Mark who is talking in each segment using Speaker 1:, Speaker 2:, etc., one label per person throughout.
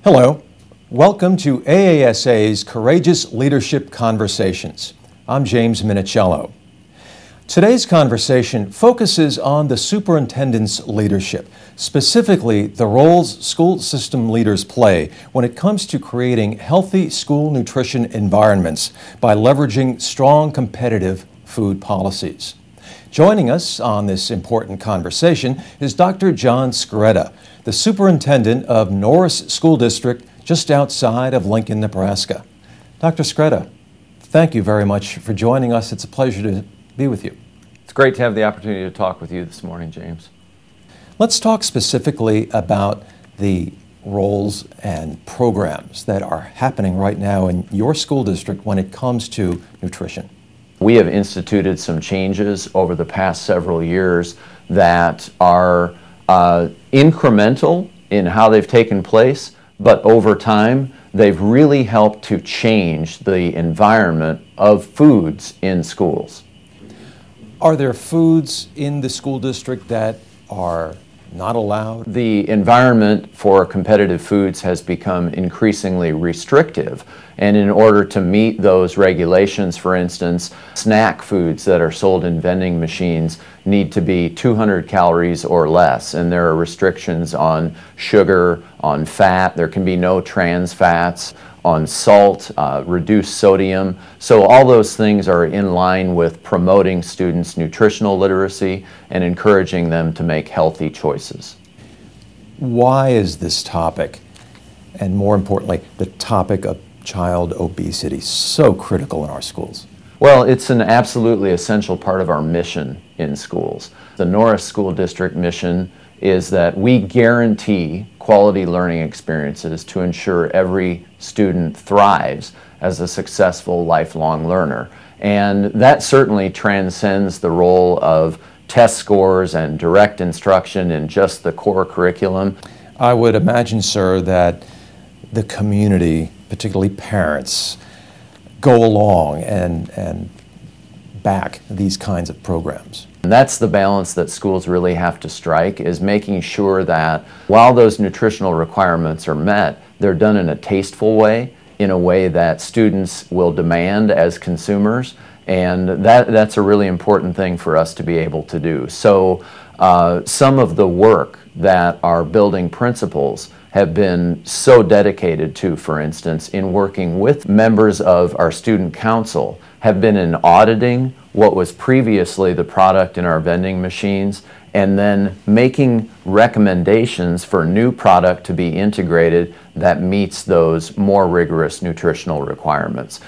Speaker 1: Hello. Welcome to AASA's Courageous Leadership Conversations. I'm James Minichiello. Today's conversation focuses on the superintendent's leadership, specifically the roles school system leaders play when it comes to creating healthy school nutrition environments by leveraging strong competitive food policies. Joining us on this important conversation is Dr. John Skretta, the superintendent of Norris School District just outside of Lincoln, Nebraska. Dr. Skretta, thank you very much for joining us. It's a pleasure to be with you.
Speaker 2: It's great to have the opportunity to talk with you this morning, James.
Speaker 1: Let's talk specifically about the roles and programs that are happening right now in your school district when it comes to nutrition.
Speaker 2: We have instituted some changes over the past several years that are incremental in how they've taken place, but over time they've really helped to change the environment of foods in schools.
Speaker 1: Are there foods in the school district that are not allowed?
Speaker 2: The environment for competitive foods has become increasingly restrictive, and in order to meet those regulations, for instance, snack foods that are sold in vending machines need to be 200 calories or less, and there are restrictions on sugar, on fat. There can be no trans fats, on salt, reduced sodium. So all those things are in line with promoting students' nutritional literacy and encouraging them to make healthy choices.
Speaker 1: Why is this topic, and more importantly, the topic of child obesity, so critical in our schools?
Speaker 2: Well, it's an absolutely essential part of our mission in schools. The Norris School District mission is that we guarantee quality learning experiences to ensure every student thrives as a successful lifelong learner. And that certainly transcends the role of test scores and direct instruction in just the core curriculum.
Speaker 1: I would imagine, sir, that the community, particularly parents, go along and back these kinds of programs.
Speaker 2: And that's the balance that schools really have to strike, is making sure that while those nutritional requirements are met, they're done in a tasteful way, in a way that students will demand as consumers, and that's a really important thing for us to be able to do. So some of the work that our building principals have been so dedicated to, for instance, in working with members of our student council, have been in auditing what was previously the product in our vending machines, and then making recommendations for new product to be integrated that meets those more rigorous nutritional requirements.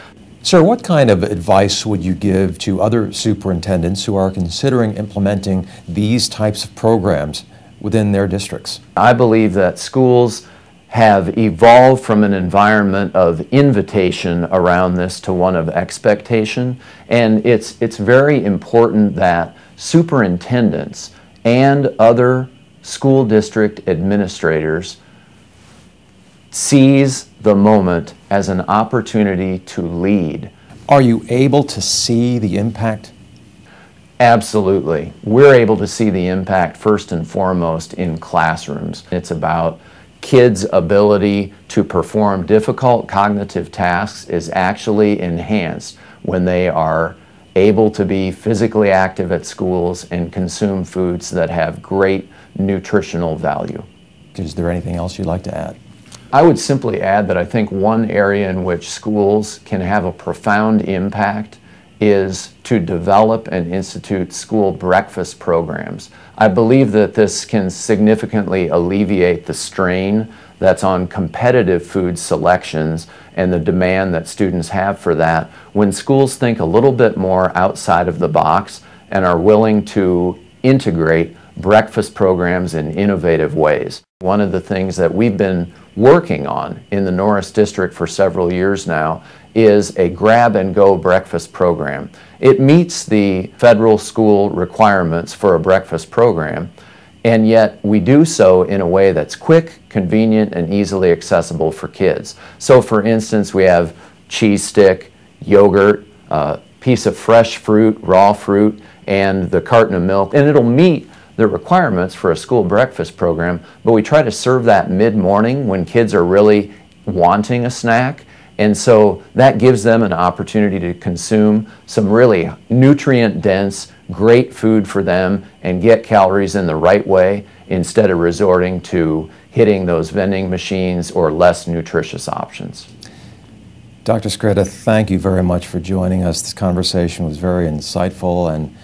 Speaker 1: Sir, what kind of advice would you give to other superintendents who are considering implementing these types of programs within their districts?
Speaker 2: I believe that schools have evolved from an environment of invitation around this to one of expectation, and it's very important that superintendents and other school district administrators seize the moment as an opportunity to lead.
Speaker 1: Are you able to see the impact?
Speaker 2: Absolutely. We're able to see the impact first and foremost in classrooms. It's about kids' ability to perform difficult cognitive tasks is actually enhanced when they are able to be physically active at schools and consume foods that have great nutritional value.
Speaker 1: Is there anything else you'd like to add?
Speaker 2: I would simply add that I think one area in which schools can have a profound impact is to develop and institute school breakfast programs. I believe that this can significantly alleviate the strain that's on competitive food selections and the demand that students have for that when schools think a little bit more outside of the box and are willing to integrate breakfast programs in innovative ways. One of the things that we've been working on in the Norris District for several years now is a grab-and-go breakfast program. It meets the federal school requirements for a breakfast program, and yet we do so in a way that's quick, convenient, and easily accessible for kids. So for instance, we have cheese stick, yogurt, a piece of fresh fruit, raw fruit, and the carton of milk, and it'll meet the requirements for a school breakfast program, but we try to serve that mid-morning when kids are really wanting a snack. And so that gives them an opportunity to consume some really nutrient-dense, great food for them and get calories in the right way instead of resorting to hitting those vending machines or less nutritious options.
Speaker 1: Dr. Skretta, thank you very much for joining us. This conversation was very insightful, and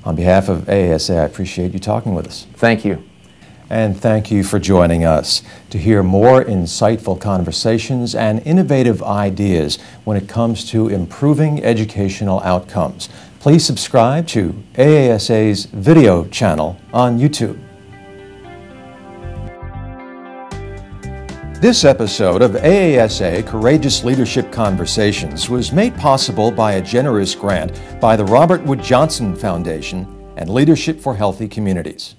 Speaker 1: on behalf of AASA, I appreciate you talking with us.
Speaker 2: Thank you.
Speaker 1: And thank you for joining us. To hear more insightful conversations and innovative ideas when it comes to improving educational outcomes, please subscribe to AASA's video channel on YouTube. This episode of AASA Courageous Leadership Conversations was made possible by a generous grant by the Robert Wood Johnson Foundation and Leadership for Healthy Communities.